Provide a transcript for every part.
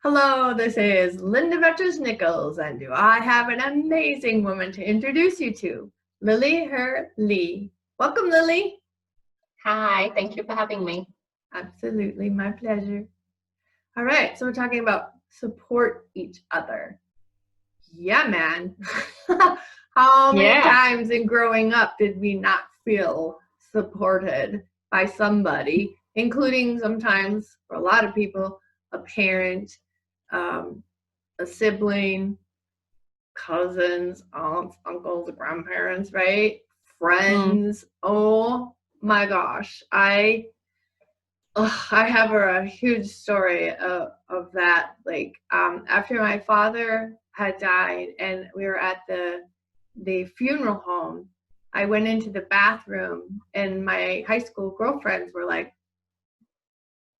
Hello, this is Linda Vettrus-Nichols, and do I have an amazing woman to introduce you to, Lily Lee. Welcome, Lily. Hi, thank you for having me. Absolutely, my pleasure. All right, so we're talking about support each other. Yeah, man. How many times in growing up did we not feel supported by somebody, including sometimes, for a lot of people, a parent, a sibling, cousins, aunts, uncles, grandparents, right? Friends. Oh my gosh. I have a huge story of that. Like, after my father had died and we were at the funeral home, I went into the bathroom and my high school girlfriends were like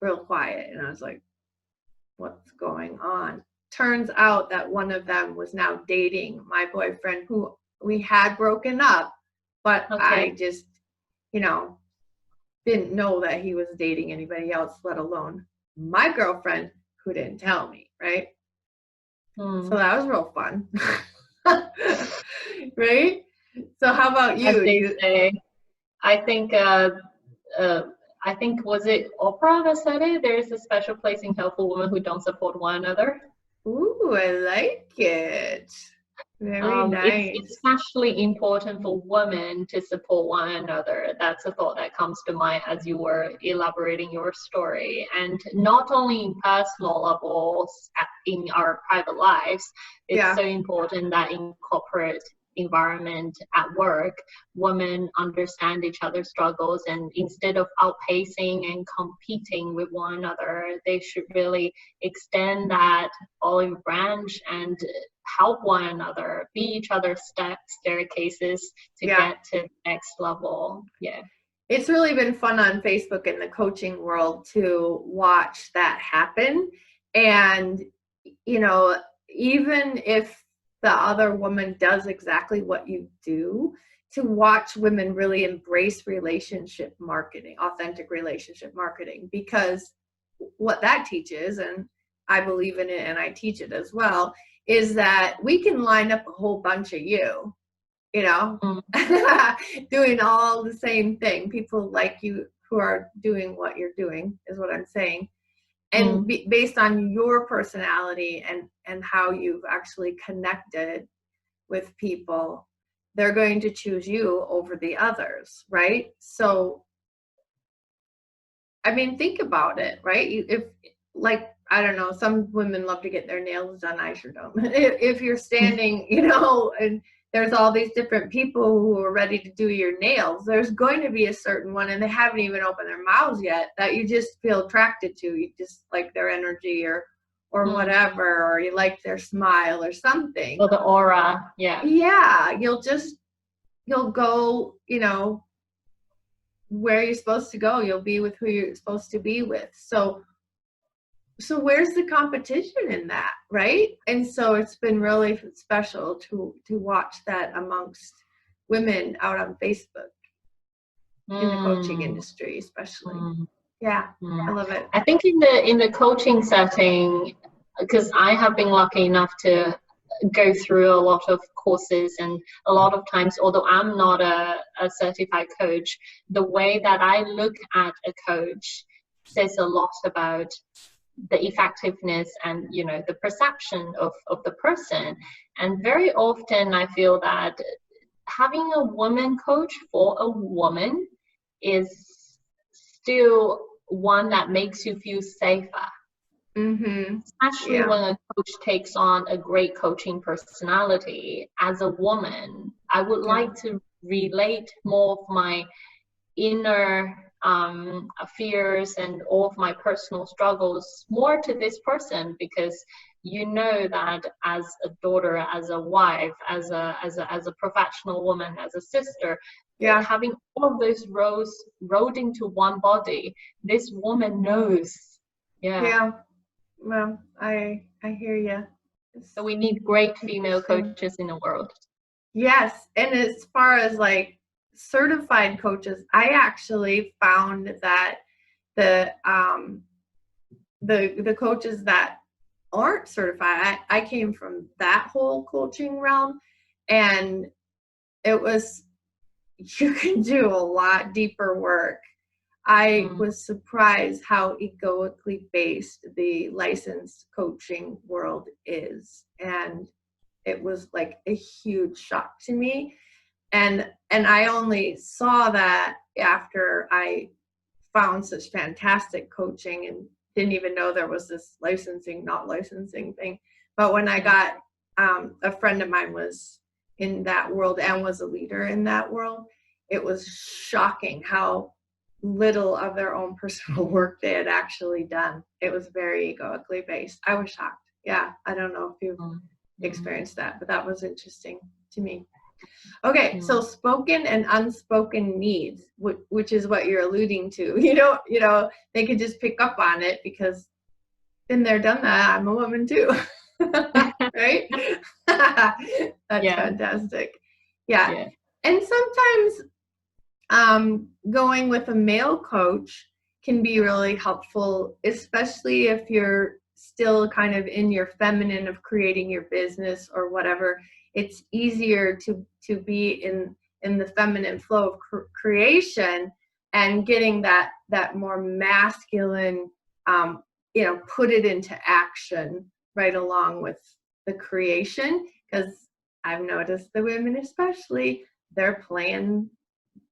real quiet. And I was like, what's going on? Turns out that one of them was now dating my boyfriend, who we had broken up, but I just, didn't know that he was dating anybody else, let alone my girlfriend, who didn't tell me, right? So that was real fun. Right? So how about you? As they say, I think was it Oprah that said it? There is a special place in hell for women who don't support one another. Ooh, I like it. Very nice. It's especially important for women to support one another. That's a thought that comes to mind as you were elaborating your story. And not only in personal levels, in our private lives, it's so important that in corporate environment at work, women understand each other's struggles, and instead of outpacing and competing with one another, they should really extend that olive branch and help one another, be each other's staircases to get to the next level. It's really been fun on Facebook in the coaching world to watch that happen. And even if the other woman does exactly what you do, to watch women really embrace relationship marketing, authentic relationship marketing, because what that teaches, and I believe in it and I teach it as well, is that we can line up a whole bunch of you, doing all the same thing. People like you who are doing what you're doing is what I'm saying. And based on your personality and how you've actually connected with people, they're going to choose you over the others, right? So, I mean, think about it, right? If, like, I don't know, some women love to get their nails done. I sure don't. If you're standing, and there's all these different people who are ready to do your nails, there's going to be a certain one, and they haven't even opened their mouths yet, that you just feel attracted to. You just like their energy or whatever, or you like their smile or something. Or the aura, Yeah, you'll go, where you're supposed to go. You'll be with who you're supposed to be with. So where's the competition in that, right? And so it's been really special to watch that amongst women out on Facebook in the coaching industry, especially. I love it. I think in the coaching setting, because I have been lucky enough to go through a lot of courses, and a lot of times, although I'm not a certified coach, the way that I look at a coach says a lot about the effectiveness and the perception of the person. And very often I feel that having a woman coach for a woman is still one that makes you feel safer. Especially when a coach takes on a great coaching personality. As a woman, I would like to relate more of my inner fears and all of my personal struggles more to this person, because that as a daughter, as a wife, as a professional woman, as a sister, having all of those roles rolled into one body, this woman knows. Well, I hear you. So we need great female coaches in the world. Yes, and as far as like certified coaches, I actually found that the coaches that aren't certified. I came from that whole coaching realm, and it was, you can do a lot deeper work. I was surprised how egoically based the licensed coaching world is. And it was like a huge shock to me. And I only saw that after I found such fantastic coaching and didn't even know there was this licensing, not licensing thing. But when I got, a friend of mine was in that world and was a leader in that world, it was shocking how little of their own personal work they had actually done. It was very egoically based. I was shocked. Yeah, I don't know if you've experienced that, but that was interesting to me. Okay, so spoken and unspoken needs, which is what you're alluding to. You know, they could just pick up on it because been there, done that. I'm a woman too, right? That's fantastic. Yeah. And sometimes going with a male coach can be really helpful, especially if you're still kind of in your feminine of creating your business or whatever. It's easier to be in the feminine flow of creation and getting that more masculine, put it into action right along with the creation. Because I've noticed the women especially, they're playing,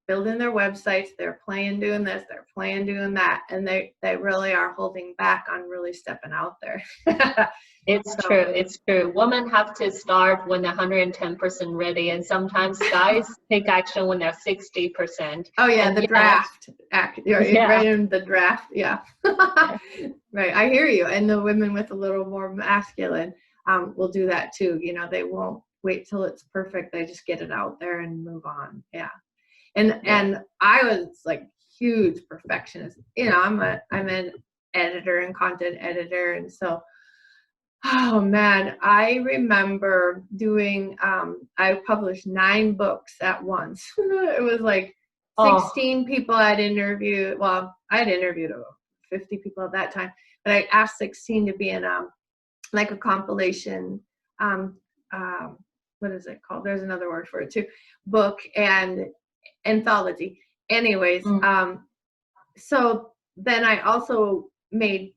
building their websites, they're playing doing this, they're playing doing that, and they really are holding back on really stepping out there. It's true. Women have to start when they're 110% ready, and sometimes guys take action when they're 60%. Oh yeah, and the draft. Right in the draft, yeah. Right, I hear you. And the women with a little more masculine will do that too. They won't wait till it's perfect. They just get it out there and move on. Yeah. And I was like huge perfectionist. I'm an editor and content editor, and so, oh man, I remember doing, I published 9 books at once. It was like 16 people I'd interviewed. Well, I'd interviewed about 50 people at that time, but I asked 16 to be in like a compilation, what is it called? There's another word for it too, book and anthology. Anyways, so then I also made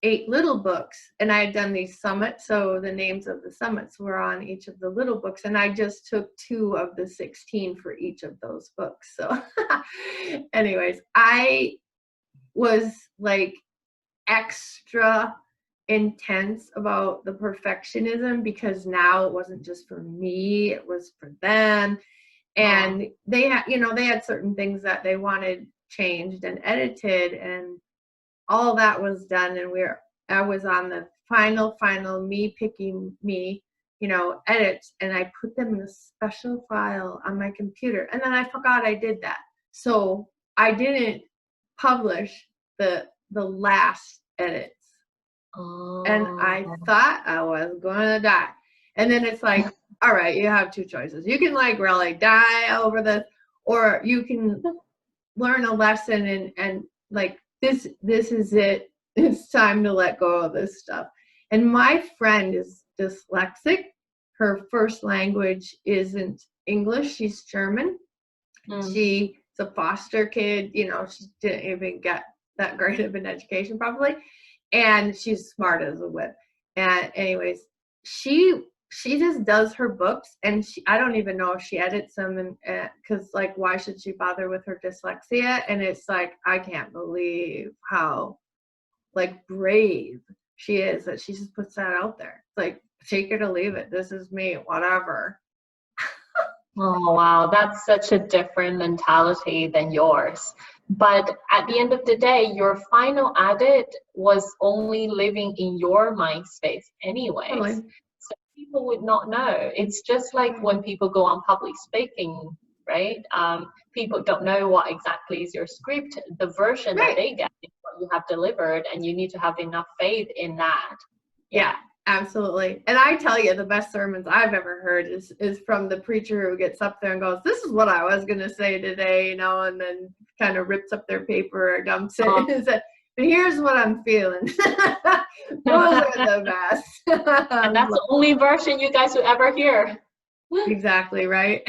8 little books, and I had done these summits, so the names of the summits were on each of the little books, and I just took 2 of the 16 for each of those books. So anyways, I was like extra intense about the perfectionism because now it wasn't just for me, it was for them. And they had certain things that they wanted changed and edited, and all that was done. And I was on the final me picking me, edits, and I put them in a special file on my computer. And then I forgot I did that. So I didn't publish the last edits. And I thought I was gonna die. And then it's like, all right, you have 2 choices. You can like really die over this, or you can learn a lesson and like this is it. It's time to let go of this stuff. And my friend is dyslexic. Her first language isn't English, she's German. She's a foster kid, she didn't even get that great of an education probably. And she's smart as a whip. And anyways, she just does her books, and I don't even know if she edits them, and because like, why should she bother with her dyslexia? And it's like, I can't believe how like brave she is that she just puts that out there. It's like, take it or leave it. This is me, whatever. Oh, wow. That's such a different mentality than yours. But at the end of the day, your final edit was only living in your mind space anyways. Totally. So people would not know. It's just like when people go on public speaking, right? People don't know what exactly is your script. The version that they get is what you have delivered, and you need to have enough faith in that. Yeah. Absolutely. And I tell you, the best sermons I've ever heard is from the preacher who gets up there and goes, this is what I was going to say today, and then kind of rips up their paper or dumps it. but here's what I'm feeling. Those are the best. And that's the only version you guys will ever hear. Exactly, right?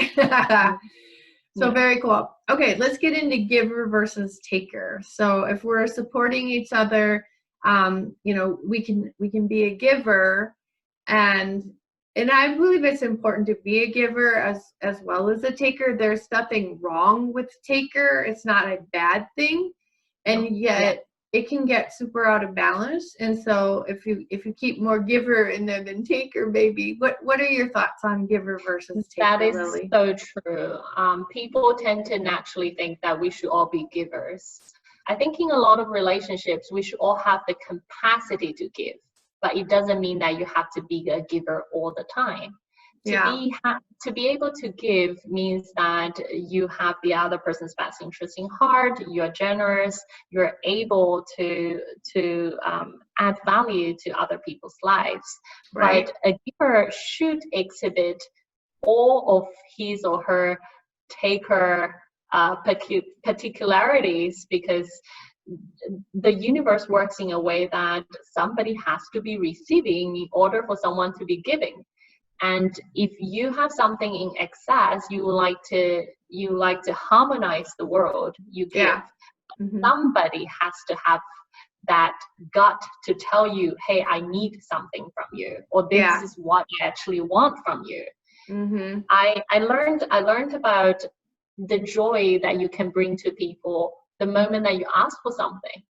So Yeah. very cool. Okay, let's get into giver versus taker. So if we're supporting each other, we can be a giver, and I believe it's important to be a giver as well as a taker. There's nothing wrong with taker. It's not a bad thing, and yet it can get super out of balance. And so if you keep more giver in there than taker, maybe what are your thoughts on giver versus taker? That is Lily? so true. People tend to naturally think that we should all be givers. I think in a lot of relationships, we should all have the capacity to give, but it doesn't mean that you have to be a giver all the time. To be able to give means that you have the other person's best interest in heart, you're generous, you're able to add value to other people's lives. Right. But a giver should exhibit all of his or her taker particularities, because the universe works in a way that somebody has to be receiving in order for someone to be giving. And if you have something in excess, you like to harmonize the world you give. Yeah. Somebody has to have that gut to tell you, hey, I need something from you, or this is what I actually want from you. I learned about the joy that you can bring to people the moment that you ask for something.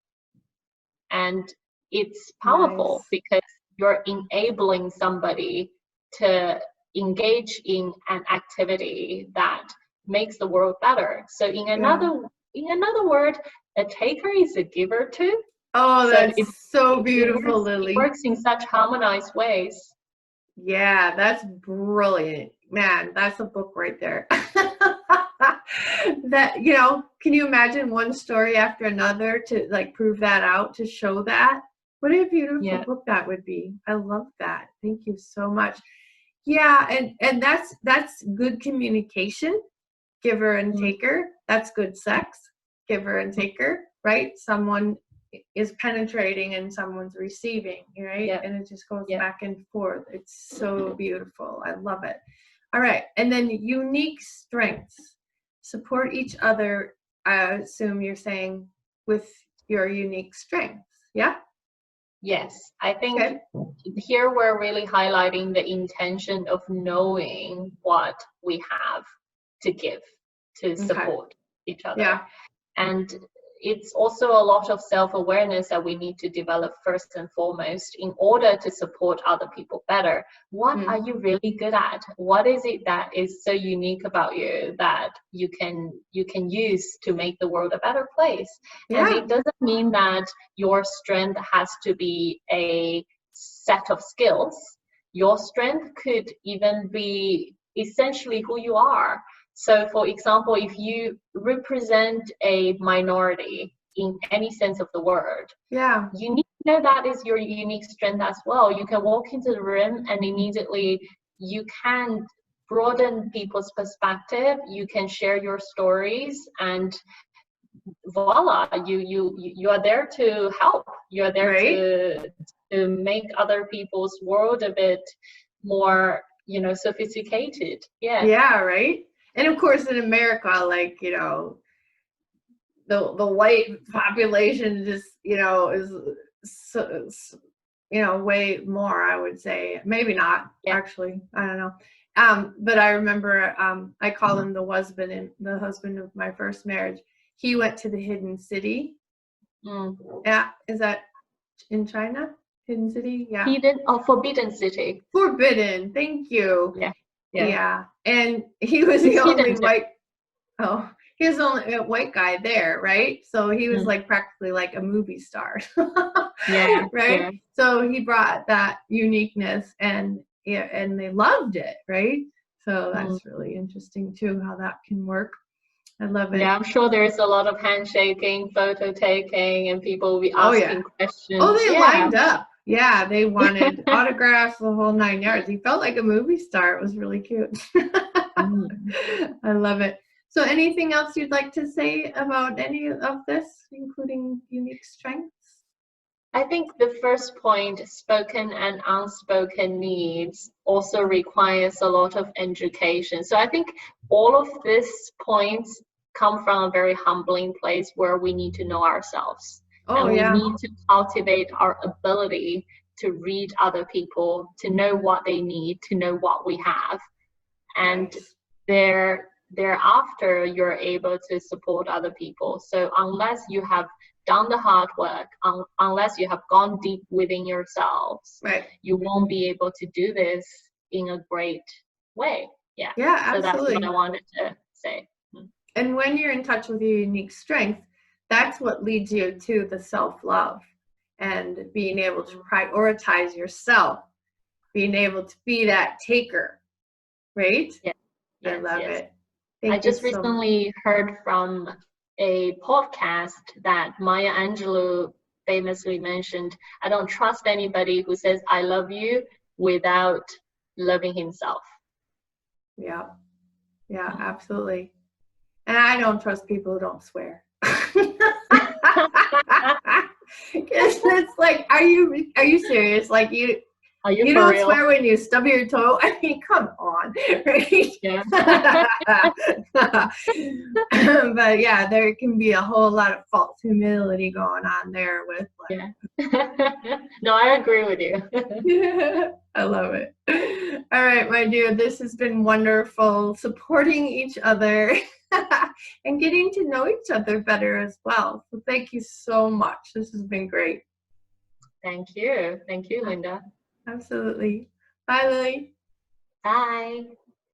And it's powerful because you're enabling somebody to engage in an activity that makes the world better. So in another word, a taker is a giver too. Oh, that's so beautiful, Lily. It works in such harmonized ways. Yeah, that's brilliant. Man, that's a book right there. That, can you imagine one story after another to like prove that out, to show that? What a beautiful book that would be. I love that. Thank you so much. Yeah, and that's good communication, giver and taker. That's good sex, giver and taker, right? Someone is penetrating and someone's receiving, right? And it just goes back and forth. It's so beautiful. I love it. All right, and then unique strengths. Support each other, I assume you're saying, with your unique strengths, yeah? Yes, I think here we're really highlighting the intention of knowing what we have to give, to support each other. Yeah. And it's also a lot of self-awareness that we need to develop first and foremost in order to support other people better. What are you really good at? What is it that is so unique about you that you can use to make the world a better place? And it doesn't mean that your strength has to be a set of skills. Your strength could even be essentially who you are. So, for example, if you represent a minority in any sense of the word, you need to know that is your unique strength as well. You can walk into the room and immediately you can broaden people's perspective. You can share your stories, and voila, you are there to help. You are there to make other people's world a bit more, sophisticated. Yeah, right. And of course, in America, like, the white population just, is, way more, I would say. Maybe not, actually. I don't know. But I remember, I call him the husband of my first marriage. He went to the Hidden City. Yeah, is that in China? Hidden City? Yeah. Forbidden City. Forbidden. Thank you. Yeah. And he was the only he was the only white guy there, right? So he was like practically like a movie star. Right? Yeah. So he brought that uniqueness, and they loved it, right? So that's really interesting too, how that can work. I love it. Yeah, I'm sure there's a lot of handshaking, photo taking, and people will be asking questions. Oh, they lined up. Yeah, they wanted autographs, the whole 9 yards. He felt like a movie star. It was really cute. I love it. So anything else you'd like to say about any of this, including unique strengths? I think the first point, spoken and unspoken needs, also requires a lot of education. So I think all of these points come from a very humbling place where we need to know ourselves. Oh, And we yeah. need to cultivate our ability to read other people, to know what they need, to know what we have. And Nice. thereafter, you're able to support other people. So unless you have done the hard work, unless you have gone deep within yourselves, Right. you won't be able to do this in a great way. Yeah. Yeah, So that's what I absolutely. wanted to say. And when you're in touch with your unique strength, that's what leads you to the self-love and being able to prioritize yourself, being able to be that taker, right? Yeah. I Yes, love yes. it. I Thank you just so much. recently heard from a podcast that Maya Angelou famously mentioned, I don't trust anybody who says I love you without loving himself. Yeah, yeah, absolutely. And I don't trust people who don't swear. Because it's like, are you serious? Like Are you you for don't real? swear when you stub your toe? I mean, come on, right? Yeah. But yeah, there can be a whole lot of false humility going on there with like, Yeah. No, I agree with you. I love it. All right, my dear, this has been wonderful supporting each other and getting to know each other better as well. So thank you so much. This has been great. Thank you. Thank you, Linda. Absolutely. Bye, Lily. Bye.